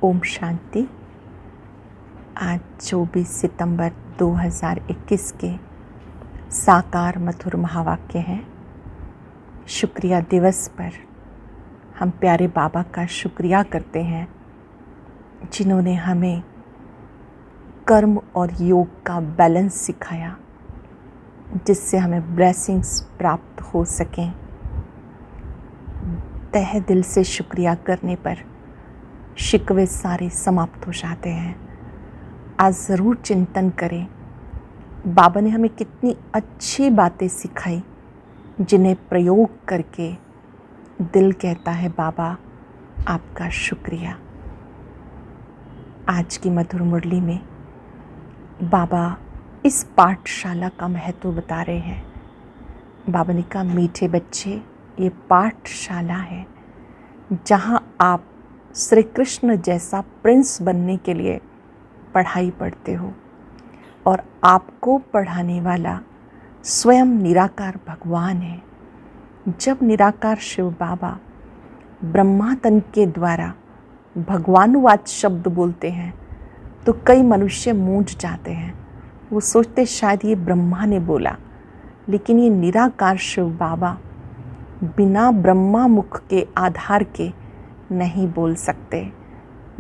ओम शांति। आज 24 सितंबर 2021 के साकार मधुर महावाक्य हैं। शुक्रिया दिवस पर हम प्यारे बाबा का शुक्रिया करते हैं जिन्होंने हमें कर्म और योग का बैलेंस सिखाया, जिससे हमें ब्लेसिंग्स प्राप्त हो सकें। तहे दिल से शुक्रिया करने पर शिकवे सारे समाप्त हो जाते हैं। आज ज़रूर चिंतन करें, बाबा ने हमें कितनी अच्छी बातें सिखाई जिन्हें प्रयोग करके दिल कहता है बाबा आपका शुक्रिया। आज की मधुर मुरली में बाबा इस पाठशाला का महत्व बता रहे हैं। बाबा ने कहा, मीठे बच्चे, ये पाठशाला है जहाँ आप श्री कृष्ण जैसा प्रिंस बनने के लिए पढ़ाई पढ़ते हो, और आपको पढ़ाने वाला स्वयं निराकार भगवान है। जब निराकार शिव बाबा ब्रह्मा तन के द्वारा भगवानुवाच शब्द बोलते हैं तो कई मनुष्य मूंझ जाते हैं। वो सोचते शायद ये ब्रह्मा ने बोला, लेकिन ये निराकार शिव बाबा बिना ब्रह्मा मुख के आधार के नहीं बोल सकते।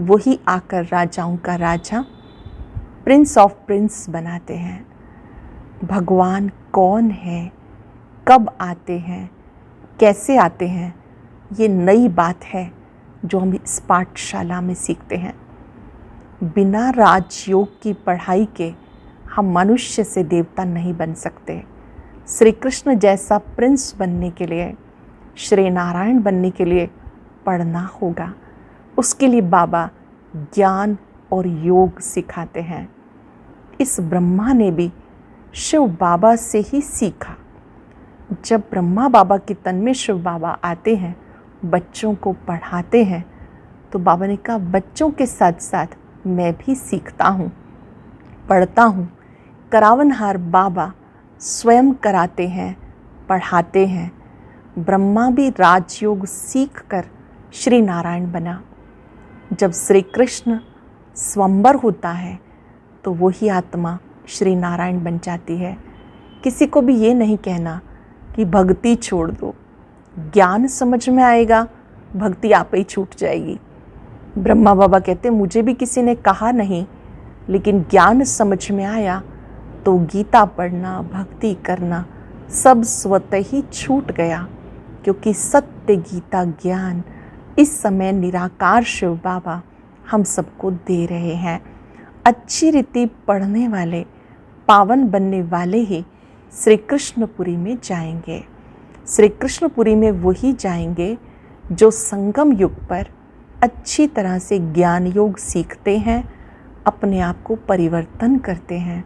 वही आकर राजाओं का राजा, प्रिंस ऑफ प्रिंस बनाते हैं। भगवान कौन है, कब आते हैं, कैसे आते हैं, ये नई बात है जो हम इस पाठशाला में सीखते हैं। बिना राजयोग की पढ़ाई के हम मनुष्य से देवता नहीं बन सकते। श्री कृष्ण जैसा प्रिंस बनने के लिए, श्री नारायण बनने के लिए पढ़ना होगा। उसके लिए बाबा ज्ञान और योग सिखाते हैं। इस ब्रह्मा ने भी शिव बाबा से ही सीखा। जब ब्रह्मा बाबा के तन में शिव बाबा आते हैं, बच्चों को पढ़ाते हैं, तो बाबा ने कहा बच्चों के साथ साथ मैं भी सीखता हूँ, पढ़ता हूँ। करावनहार बाबा स्वयं कराते हैं, पढ़ाते हैं। ब्रह्मा भी राजयोग सीख कर श्री नारायण बना। जब श्री कृष्ण स्वयंवर होता है तो वही आत्मा श्री नारायण बन जाती है। किसी को भी ये नहीं कहना कि भक्ति छोड़ दो, ज्ञान समझ में आएगा, भक्ति आप ही छूट जाएगी। ब्रह्मा बाबा कहते मुझे भी किसी ने कहा नहीं, लेकिन ज्ञान समझ में आया तो गीता पढ़ना, भक्ति करना सब स्वतः ही छूट गया, क्योंकि सत्य गीता ज्ञान इस समय निराकार शिव बाबा हम सबको दे रहे हैं। अच्छी रीति पढ़ने वाले, पावन बनने वाले ही श्री कृष्णपुरी में जाएंगे। श्री कृष्णपुरी में वही जाएंगे जो संगम युग पर अच्छी तरह से ज्ञान योग सीखते हैं, अपने आप को परिवर्तन करते हैं।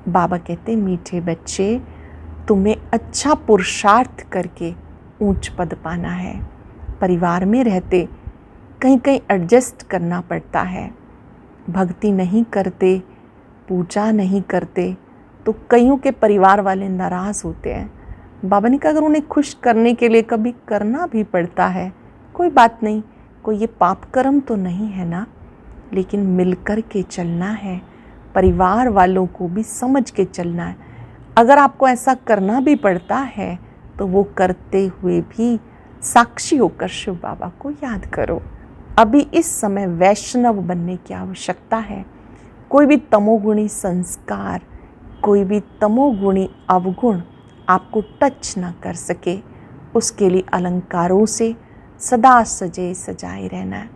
बाबा कहते मीठे बच्चे, तुम्हें अच्छा पुरुषार्थ करके ऊंच पद पाना है। परिवार में रहते कहीं कहीं एडजस्ट करना पड़ता है। भक्ति नहीं करते, पूजा नहीं करते तो कईयों के परिवार वाले नाराज़ होते हैं। बाबा ने कहा अगर उन्हें खुश करने के लिए कभी करना भी पड़ता है, कोई बात नहीं, कोई ये पाप कर्म तो नहीं है ना, लेकिन मिलकर के चलना है, परिवार वालों को भी समझ के चलना है। अगर आपको ऐसा करना भी पड़ता है तो वो करते हुए भी साक्षी होकर शिव बाबा को याद करो। अभी इस समय वैष्णव बनने की आवश्यकता है। कोई भी तमोगुणी संस्कार, कोई भी तमोगुणी अवगुण आपको टच ना कर सके, उसके लिए अलंकारों से सदा सजे सजाए रहना है।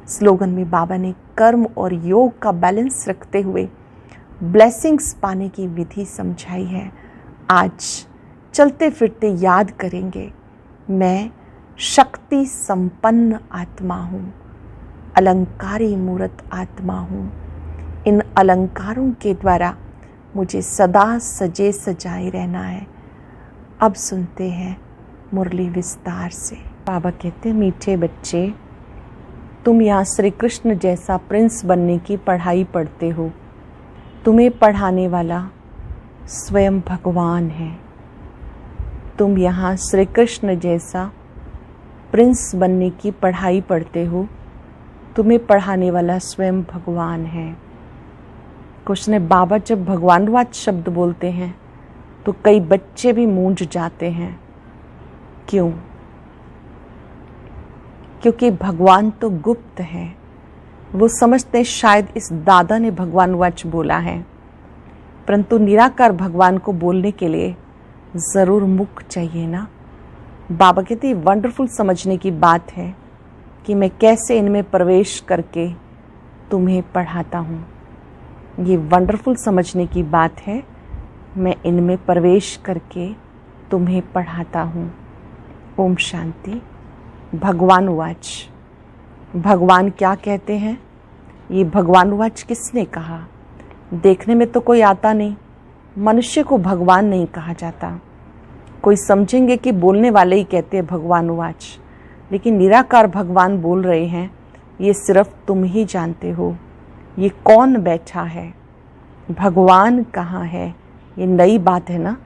स्लोगन में बाबा ने कर्म और योग का बैलेंस रखते हुए ब्लेसिंग्स पाने की विधि समझाई है। आज चलते फिरते याद करेंगे, मैं शक्ति संपन्न आत्मा हूँ, अलंकारी मूर्त आत्मा हूँ। इन अलंकारों के द्वारा मुझे सदा सजे सजाए रहना है। अब सुनते हैं मुरली विस्तार से। बाबा कहते मीठे बच्चे, तुम यहाँ श्री कृष्ण जैसा प्रिंस बनने की पढ़ाई पढ़ते हो। तुम्हें पढ़ाने वाला स्वयं भगवान है। तुम यहाँ श्री कृष्ण जैसा प्रिंस बनने की पढ़ाई पढ़ते हो, तुम्हें पढ़ाने वाला स्वयं भगवान है। क्वेश्चन है, बाबा जब भगवानवाच शब्द बोलते हैं तो कई बच्चे भी मूंझ जाते हैं, क्यों? क्योंकि भगवान तो गुप्त है। वो समझते हैं शायद इस दादा ने भगवानवाच बोला है, परंतु निराकार भगवान को बोलने के लिए ज़रूर मुख चाहिए ना। बाबा कहते हैं वंडरफुल समझने की बात है कि मैं कैसे इनमें प्रवेश करके तुम्हें पढ़ाता हूँ। ये वंडरफुल समझने की बात है, मैं इनमें प्रवेश करके तुम्हें पढ़ाता हूँ। ओम शांति। भगवानवाच, भगवान क्या कहते हैं? ये भगवानवाच किसने कहा? देखने में तो कोई आता नहीं, मनुष्य को भगवान नहीं कहा जाता। कोई समझेंगे कि बोलने वाले ही कहते हैं भगवानवाच, लेकिन निराकार भगवान बोल रहे हैं, ये सिर्फ तुम ही जानते हो। ये कौन बैठा है, भगवान कहाँ है, ये नई बात है ना,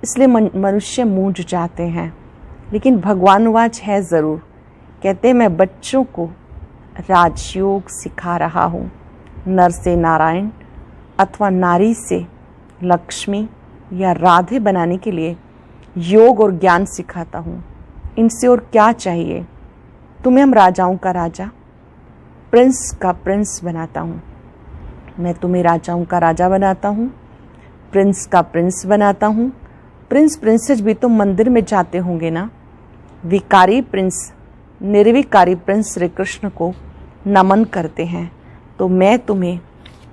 इसलिए मनुष्य मूंझ जाते हैं। लेकिन भगवानवाच है ज़रूर। कहते हैं मैं बच्चों को राजयोग सिखा रहा हूँ। नर से नारायण अथवा नारी से लक्ष्मी या राधे बनाने के लिए योग और ज्ञान सिखाता हूँ। इनसे और क्या चाहिए? तुम्हें हम राजाओं का राजा, प्रिंस का प्रिंस बनाता हूँ। मैं तुम्हें राजाओं का राजा बनाता हूँ, प्रिंस का प्रिंस बनाता हूँ। प्रिंस प्रिंसेस भी तो मंदिर में जाते होंगे ना। विकारी प्रिंस, निर्विकारी प्रिंस श्री कृष्ण को नमन करते हैं, तो मैं तुम्हें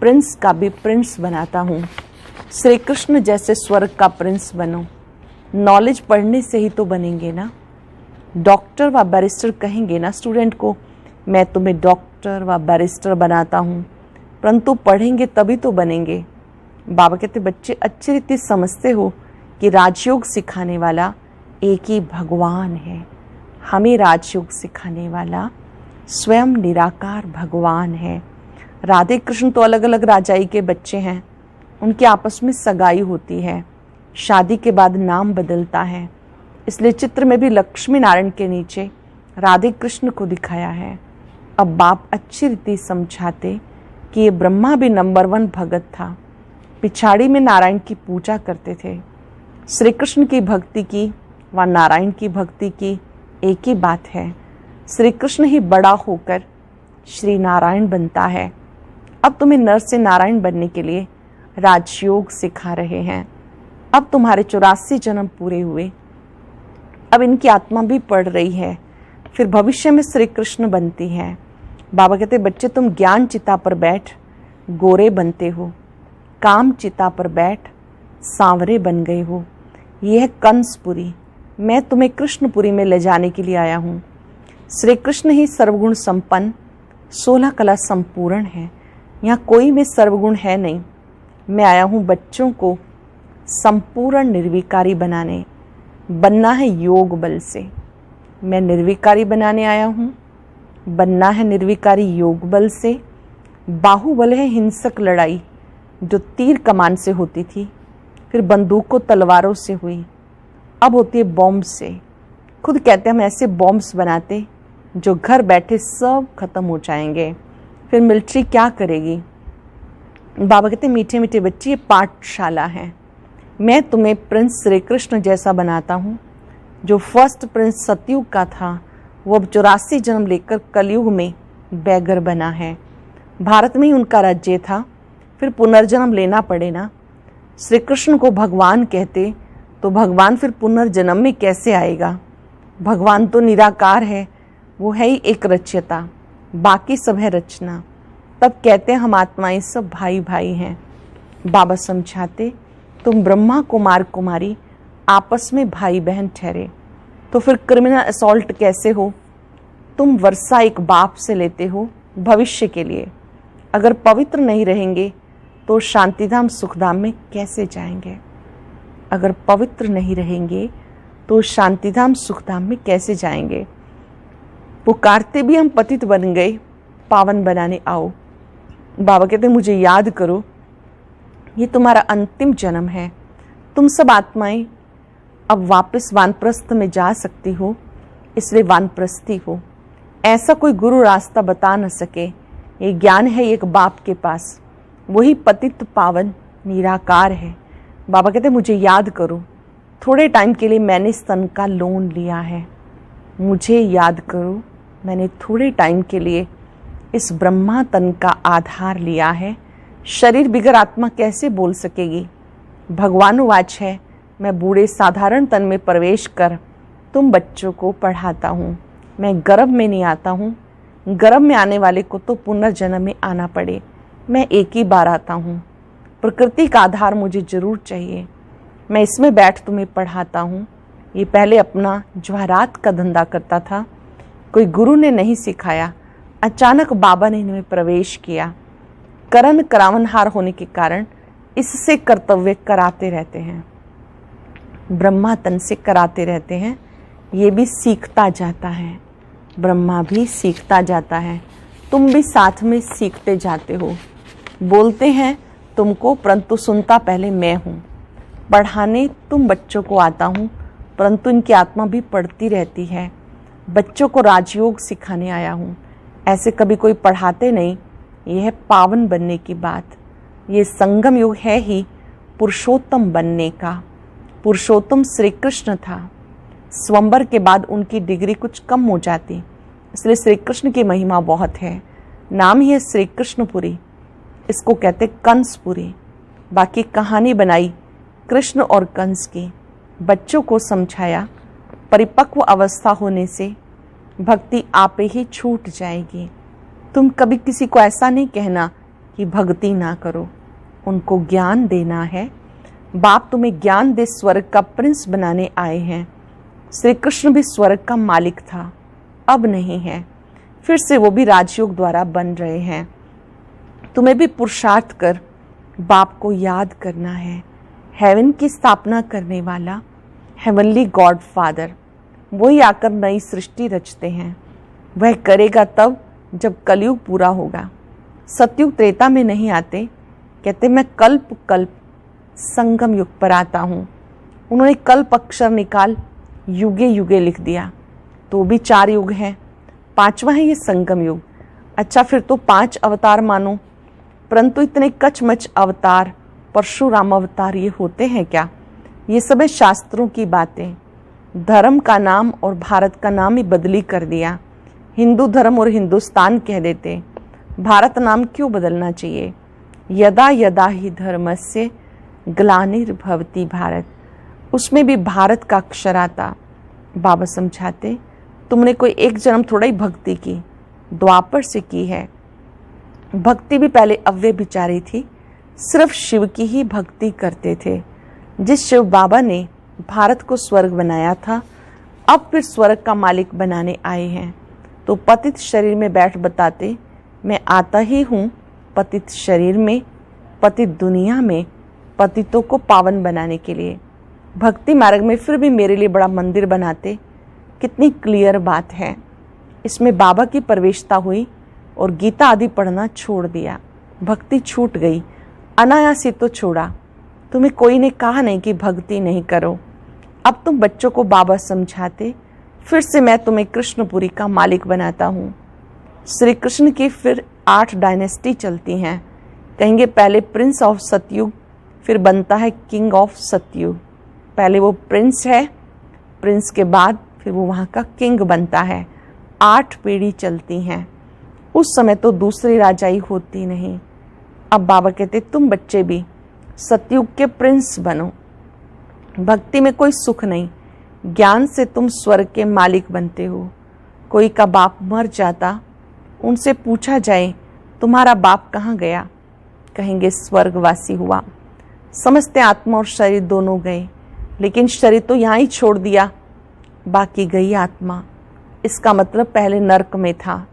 प्रिंस का भी प्रिंस बनाता हूँ। श्री कृष्ण जैसे स्वर्ग का प्रिंस बनो। नॉलेज पढ़ने से ही तो बनेंगे ना। डॉक्टर व बैरिस्टर कहेंगे ना स्टूडेंट को, मैं तुम्हें डॉक्टर व बैरिस्टर बनाता हूँ, परंतु पढ़ेंगे तभी तो बनेंगे। बाबा कहते बच्चे अच्छी रीति समझते हो कि राजयोग सिखाने वाला एक ही भगवान है। हमें राजयोग सिखाने वाला स्वयं निराकार भगवान है। राधे कृष्ण तो अलग अलग राजाई के बच्चे हैं, उनकी आपस में सगाई होती है, शादी के बाद नाम बदलता है, इसलिए चित्र में भी लक्ष्मी नारायण के नीचे राधे कृष्ण को दिखाया है। अब बाप अच्छी रीति समझाते कि ये ब्रह्मा भी नंबर 1 भगत था, पिछाड़ी में नारायण की पूजा करते थे। श्री कृष्ण की भक्ति की व नारायण की भक्ति की एक ही बात है। श्री कृष्ण ही बड़ा होकर श्री नारायण बनता है। अब तुम्हें नर से नारायण बनने के लिए राजयोग सिखा रहे हैं। अब तुम्हारे 84 जन्म पूरे हुए, अब इनकी आत्मा भी पढ़ रही है, फिर भविष्य में श्री कृष्ण बनती है। बाबा कहते बच्चे तुम ज्ञान चिता पर बैठ गोरे बनते हो, काम चिता पर बैठ सांवरे बन गए हो। यह है कंसपुरी, मैं तुम्हें कृष्णपुरी में ले जाने के लिए आया हूँ। श्री कृष्ण ही सर्वगुण संपन्न 16 कला संपूर्ण है, यहाँ कोई में सर्वगुण है नहीं। मैं आया हूँ बच्चों को संपूर्ण निर्विकारी बनना है योग बल से। मैं निर्विकारी बनाने आया हूँ, बनना है निर्विकारी योग बल से। बाहुबल है हिंसक लड़ाई जो तीर कमान से होती थी, फिर बंदूकों तलवारों से हुई, अब होती है बॉम्ब से। खुद कहते हैं हम ऐसे बॉम्ब्स बनाते जो घर बैठे सब खत्म हो जाएंगे, फिर मिलिट्री क्या करेगी? बाबा कहते मीठे मीठे बच्चे ये पाठशाला है। मैं तुम्हें प्रिंस श्री कृष्ण जैसा बनाता हूँ। जो फर्स्ट प्रिंस सतयुग का था वो अब 84 जन्म लेकर कलयुग में बैगर बना है। भारत में ही उनका राज्य था, फिर पुनर्जन्म लेना पड़े ना। श्री कृष्ण को भगवान कहते तो भगवान फिर पुनर्जन्म में कैसे आएगा? भगवान तो निराकार है, वो है ही एक रचयिता, बाकी सब है रचना। तब कहते हैं हम आत्माएं सब भाई भाई हैं। बाबा समझाते तुम ब्रह्मा कुमार कुमारी आपस में भाई बहन ठहरे, तो फिर क्रिमिनल असॉल्ट कैसे हो? तुम वर्षा एक बाप से लेते हो भविष्य के लिए। अगर पवित्र नहीं रहेंगे तो शांतिधाम सुखधाम में कैसे जाएंगे? अगर पवित्र नहीं रहेंगे तो शांतिधाम सुखधाम में कैसे जाएंगे? पुकारते भी हम पतित बन गए, पावन बनाने आओ। बाबा कहते मुझे याद करो, ये तुम्हारा अंतिम जन्म है। तुम सब आत्माएं अब वापस वानप्रस्थ में जा सकती हो, इसलिए वानप्रस्थी हो। ऐसा कोई गुरु रास्ता बता न सके। ये ज्ञान है एक बाप के पास, वही पतित पावन निराकार है। बाबा कहते मुझे याद करो, थोड़े टाइम के लिए मैंने स्तन का लोन लिया है। मुझे याद करो, मैंने थोड़े टाइम के लिए इस ब्रह्मा तन का आधार लिया है। शरीर बिगर आत्मा कैसे बोल सकेगी। भगवानुवाच है, मैं बूढ़े साधारण तन में प्रवेश कर तुम बच्चों को पढ़ाता हूँ। मैं गर्भ में नहीं आता हूँ, गर्भ में आने वाले को तो पुनर्जन्म में आना पड़े, मैं एक ही बार आता हूँ। प्रकृति का आधार मुझे जरूर चाहिए, मैं इसमें बैठ तुम्हें पढ़ाता हूँ। ये पहले अपना जवाहरात का धंधा करता था, कोई गुरु ने नहीं सिखाया, अचानक बाबा ने इनमें प्रवेश किया। करण करावनहार होने के कारण इससे कर्तव्य कराते रहते हैं, ब्रह्मा तन से कराते रहते हैं। ये भी सीखता जाता है, ब्रह्मा भी सीखता जाता है, तुम भी साथ में सीखते जाते हो। बोलते हैं तुमको, परंतु सुनता पहले मैं हूँ। पढ़ाने तुम बच्चों को आता हूँ, परंतु इनकी आत्मा भी पढ़ती रहती है। बच्चों को राजयोग सिखाने आया हूँ। ऐसे कभी कोई पढ़ाते नहीं, यह है पावन बनने की बात। ये संगम युग है ही पुरुषोत्तम बनने का। पुरुषोत्तम श्री कृष्ण था, स्वयंवर के बाद उनकी डिग्री कुछ कम हो जाती, इसलिए श्री कृष्ण की महिमा बहुत है। नाम ही है श्री कृष्णपुरी, इसको कहते कंसपुरी। बाकी कहानी बनाई कृष्ण और कंस की, बच्चों को समझाया। परिपक्व अवस्था होने से भक्ति आपे ही छूट जाएगी। तुम कभी किसी को ऐसा नहीं कहना कि भक्ति ना करो, उनको ज्ञान देना है। बाप तुम्हें ज्ञान दे, स्वर्ग का प्रिंस बनाने आए हैं। श्री कृष्ण भी स्वर्ग का मालिक था, अब नहीं है, फिर से वो भी राजयोग द्वारा बन रहे हैं। तुम्हें भी पुरुषार्थ कर बाप को याद करना है। हेवन की स्थापना करने वाला हेवनली गॉड फादर, वही आकर नई सृष्टि रचते हैं। वह करेगा तब जब कलयुग पूरा होगा। सतयुग त्रेता में नहीं आते, कहते मैं कल्प कल्प संगम युग पर आता हूँ। उन्होंने कल्प अक्षर निकाल युगे युगे लिख दिया, तो भी 4 युग हैं, 5वां है ये संगम युग। अच्छा, फिर तो 5 अवतार मानो, परंतु इतने कचमच अवतार, परशुराम अवतार ये होते हैं क्या? ये सब है शास्त्रों की बातें। धर्म का नाम और भारत का नाम ही बदली कर दिया। हिंदू धर्म और हिंदुस्तान कह देते, भारत नाम क्यों बदलना चाहिए? यदा यदा ही धर्मस्य ग्लानिर्भवति भारत, उसमें भी भारत का अक्षर आता। बाबा समझाते, तुमने कोई एक जन्म थोड़ा ही भक्ति की, द्वापर से की है। भक्ति भी पहले अव्यभिचारी थी, सिर्फ शिव की ही भक्ति करते थे। जिस शिव बाबा ने भारत को स्वर्ग बनाया था, अब फिर स्वर्ग का मालिक बनाने आए हैं। तो पतित शरीर में बैठ बताते, मैं आता ही हूँ पतित शरीर में, पतित दुनिया में, पतितों को पावन बनाने के लिए। भक्ति मार्ग में फिर भी मेरे लिए बड़ा मंदिर बनाते। कितनी क्लियर बात है। इसमें बाबा की प्रवेशता हुई और गीता आदि पढ़ना छोड़ दिया, भक्ति छूट गई। अनायास ही तो छोड़ा, तुम्हें कोई ने कहा नहीं कि भक्ति नहीं करो। अब तुम बच्चों को बाबा समझाते, फिर से मैं तुम्हें कृष्णपुरी का मालिक बनाता हूँ। श्री कृष्ण की फिर 8 डायनेस्टी चलती हैं। कहेंगे पहले प्रिंस ऑफ सतयुग, फिर बनता है किंग ऑफ सतयुग। पहले वो प्रिंस है, प्रिंस के बाद फिर वो वहाँ का किंग बनता है। 8 पीढ़ी चलती हैं। उस समय तो दूसरी राजाई होती नहीं। अब बाबा कहते तुम बच्चे भी सतयुग के प्रिंस बनो। भक्ति में कोई सुख नहीं, ज्ञान से तुम स्वर्ग के मालिक बनते हो। कोई का बाप मर जाता, उनसे पूछा जाए तुम्हारा बाप कहाँ गया, कहेंगे स्वर्गवासी हुआ। समझते आत्मा और शरीर दोनों गए, लेकिन शरीर तो यहाँ ही छोड़ दिया, बाकी गई आत्मा। इसका मतलब पहले नरक में था,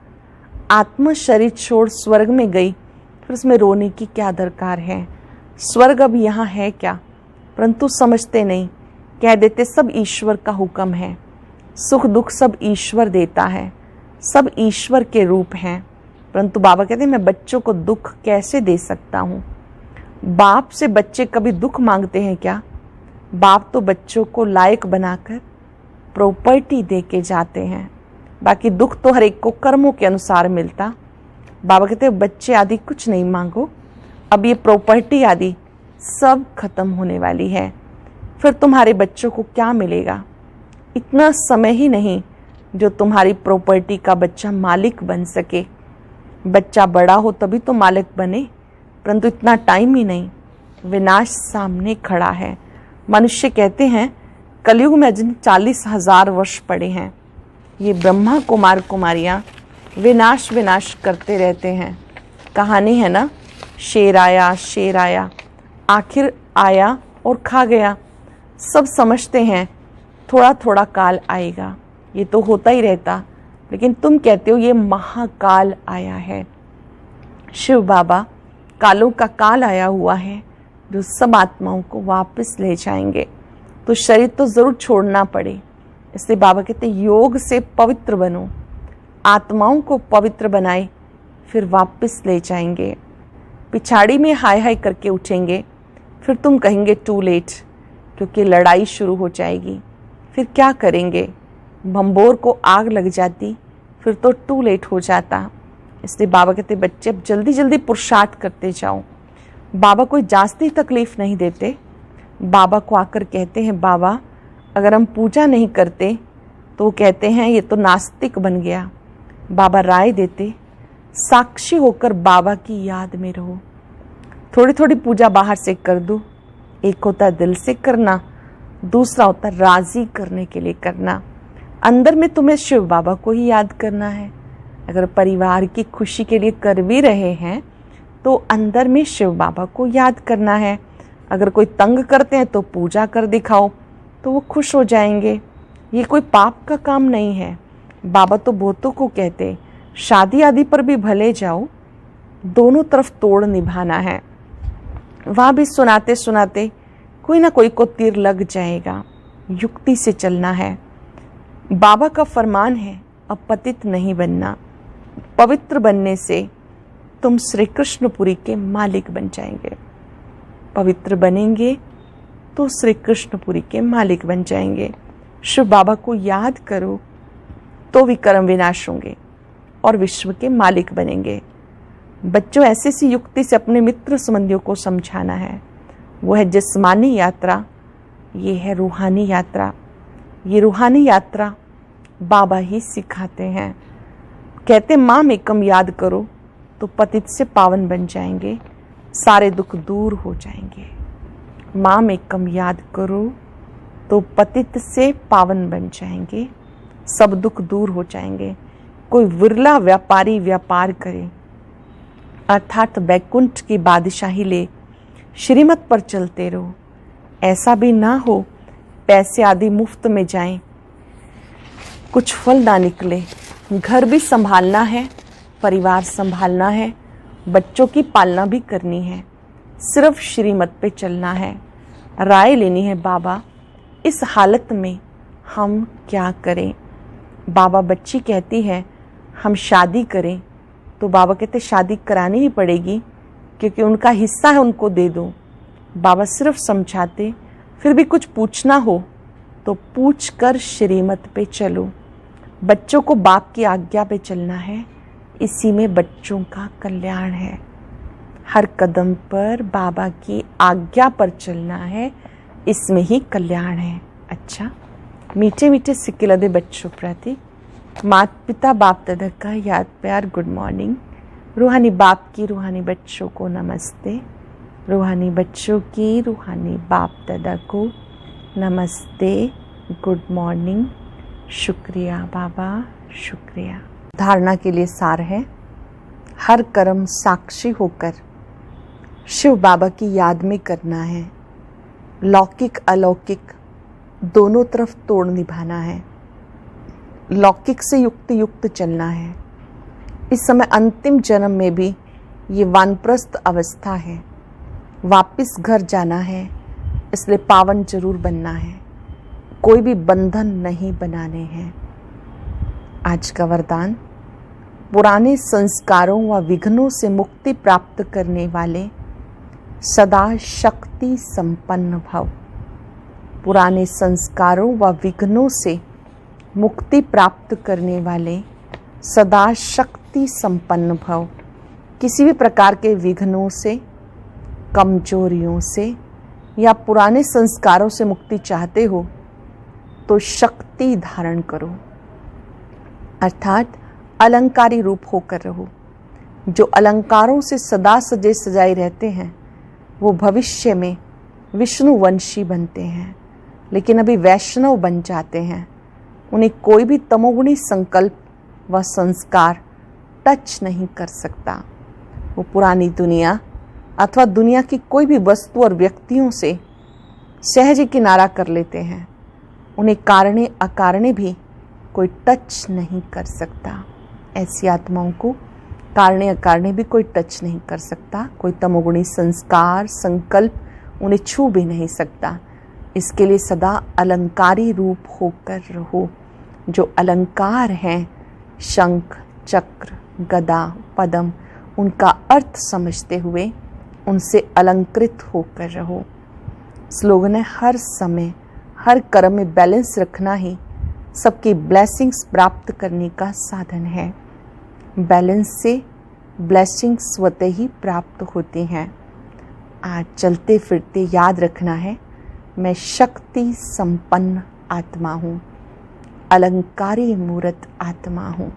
आत्मा शरीर छोड़ स्वर्ग में गई, फिर उसमें रोने की क्या दरकार है? स्वर्ग अब यहाँ है क्या? परंतु समझते नहीं, कह देते सब ईश्वर का हुक्म है। सुख दुख सब ईश्वर देता है, सब ईश्वर के रूप हैं। परंतु बाबा कहते मैं बच्चों को दुख कैसे दे सकता हूँ? बाप से बच्चे कभी दुख मांगते हैं क्या? बाप तो बच्चों को लायक बनाकर प्रॉपर्टी दे के जाते हैं। बाकी दुख तो हर एक को कर्मों के अनुसार मिलता। बाबा कहते बच्चे आदि कुछ नहीं मांगो, अब ये प्रॉपर्टी आदि सब खत्म होने वाली है, फिर तुम्हारे बच्चों को क्या मिलेगा? इतना समय ही नहीं जो तुम्हारी प्रॉपर्टी का बच्चा मालिक बन सके। बच्चा बड़ा हो तभी तो मालिक बने, परंतु इतना टाइम ही नहीं, विनाश सामने खड़ा है। मनुष्य कहते हैं कलयुग में जिन 40,000 वर्ष पड़े हैं, ये ब्रह्मा कुमार कुमारियाँ विनाश विनाश करते रहते हैं। कहानी है ना, शेर आया, आखिर आया और खा गया। सब समझते हैं थोड़ा थोड़ा काल आएगा, ये तो होता ही रहता, लेकिन तुम कहते हो ये महाकाल आया है। शिव बाबा कालों का काल आया हुआ है जो सब आत्माओं को वापस ले जाएंगे, तो शरीर तो ज़रूर छोड़ना पड़े। इसलिए बाबा कहते हैं योग से पवित्र बनो, आत्माओं को पवित्र बनाए, फिर वापस ले जाएंगे। पिछाड़ी में हाय हाय करके उठेंगे, फिर तुम कहेंगे टू लेट, क्योंकि लड़ाई शुरू हो जाएगी। फिर क्या करेंगे? भंबोर को आग लग जाती, फिर तो टू लेट हो जाता। इसलिए बाबा कहते बच्चे अब जल्दी जल्दी पुरुषार्थ करते जाओ। बाबा कोई जास्ती तकलीफ नहीं देते। बाबा को आकर कहते हैं बाबा अगर हम पूजा नहीं करते तो कहते हैं ये तो नास्तिक बन गया। बाबा राय देते साक्षी होकर बाबा की याद में रहो। थोड़ी थोड़ी पूजा बाहर से कर दो, एक होता दिल से करना, दूसरा होता राजी करने के लिए करना। अंदर में तुम्हें शिव बाबा को ही याद करना है। अगर परिवार की खुशी के लिए कर भी रहे हैं तो अंदर में शिव बाबा को याद करना है। अगर कोई तंग करते हैं तो पूजा कर दिखाओ, तो वो खुश हो जाएंगे। ये कोई पाप का काम नहीं है। बाबा तो बहुतों को कहते शादी आदि पर भी भले जाओ, दोनों तरफ तोड़ निभाना है। वहाँ भी सुनाते सुनाते कोई ना कोई को तीर लग जाएगा। युक्ति से चलना है। बाबा का फरमान है अब पतित नहीं बनना। पवित्र बनने से तुम श्री कृष्णपुरी के मालिक बन जाएंगे। पवित्र बनेंगे तो श्री कृष्णपुरी के मालिक बन जाएंगे। शिव बाबा को याद करो तो विक्रम विनाश होंगे और विश्व के मालिक बनेंगे। बच्चों ऐसी सी युक्ति से अपने मित्र संबंधियों को समझाना है। वो है जिस्मानी यात्रा, ये है रूहानी यात्रा। ये रूहानी यात्रा बाबा ही सिखाते हैं। कहते माम एकम याद करो तो पतित से पावन बन जाएंगे, सारे दुख दूर हो जाएंगे। माम एकम याद करो तो पतित से पावन बन जाएंगे, सब दुख दूर हो जाएंगे। कोई विरला व्यापारी व्यापार करे अर्थात वैकुंठ की बादशाही ले, श्रीमत पर चलते रहो। ऐसा भी ना हो पैसे आदि मुफ्त में जाएं, कुछ फल ना निकले। घर भी संभालना है, परिवार संभालना है, बच्चों की पालना भी करनी है, सिर्फ श्रीमत पे चलना है। राय लेनी है बाबा इस हालत में हम क्या करें। बाबा बच्ची कहती है हम शादी करें, तो बाबा कहते शादी करानी ही पड़ेगी क्योंकि उनका हिस्सा है, उनको दे दो। बाबा सिर्फ समझाते, फिर भी कुछ पूछना हो तो पूछ कर श्रीमत पे चलो। बच्चों को बाप की आज्ञा पे चलना है, इसी में बच्चों का कल्याण है। हर कदम पर बाबा की आज्ञा पर चलना है, इसमें ही कल्याण है। अच्छा, मीठे मीठे सिक्के लदे बच्चों प्रति माता पिता बाप दादा का याद प्यार गुड मॉर्निंग। रूहानी बाप की रूहानी बच्चों को नमस्ते। रूहानी बच्चों की रूहानी बाप दादा को नमस्ते, गुड मॉर्निंग। शुक्रिया बाबा, शुक्रिया। धारणा के लिए सार है, हर कर्म साक्षी होकर शिव बाबा की याद में करना है। लौकिक अलौकिक दोनों तरफ तोड़ निभाना है। लौकिक से युक्त युक्त चलना है। इस समय अंतिम जन्म में भी ये वानप्रस्थ अवस्था है, वापिस घर जाना है, इसलिए पावन जरूर बनना है। कोई भी बंधन नहीं बनाने हैं। आज का वरदान, पुराने संस्कारों व विघ्नों से मुक्ति प्राप्त करने वाले सदा शक्ति संपन्न भव। पुराने संस्कारों व विघ्नों से मुक्ति प्राप्त करने वाले, सदा शक्ति संपन्न भव। किसी भी प्रकार के विघ्नों से, कमजोरियों से या पुराने संस्कारों से मुक्ति चाहते हो तो शक्ति धारण करो, अर्थात अलंकारी रूप होकर रहो। जो अलंकारों से सदा सजे सजाए रहते हैं वो भविष्य में विष्णुवंशी बनते हैं, लेकिन अभी वैष्णव बन जाते हैं। उन्हें कोई भी तमोगुणी संकल्प व संस्कार टच नहीं कर सकता। वो पुरानी दुनिया अथवा दुनिया की कोई भी वस्तु और व्यक्तियों से सहज किनारा कर लेते हैं। उन्हें कारणे अकारणे भी कोई टच नहीं कर सकता। ऐसी आत्माओं को कारणे अकारणे भी कोई टच नहीं कर सकता। कोई तमोगुणी संस्कार संकल्प उन्हें छू भी नहीं सकता। इसके लिए सदा अलंकारी रूप होकर रहो। जो अलंकार हैं, शंख, चक्र, गदा, पद्म, उनका अर्थ समझते हुए उनसे अलंकृत होकर रहो। स्लोगन है, हर समय हर कर्म में बैलेंस रखना ही सबकी ब्लेसिंग्स प्राप्त करने का साधन है। बैलेंस से ब्लेसिंग्स स्वतः ही प्राप्त होती हैं। आज चलते फिरते याद रखना है, मैं शक्ति संपन्न आत्मा हूँ, अलंकारी मूर्त आत्मा हूँ।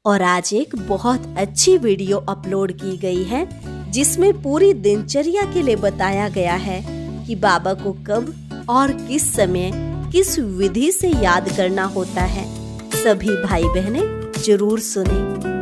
और आज एक बहुत अच्छी वीडियो अपलोड की गई है जिसमें पूरी दिनचर्या के लिए बताया गया है कि बाबा को कब और किस समय किस विधि से याद करना होता है। सभी भाई बहनें जरूर सुनें।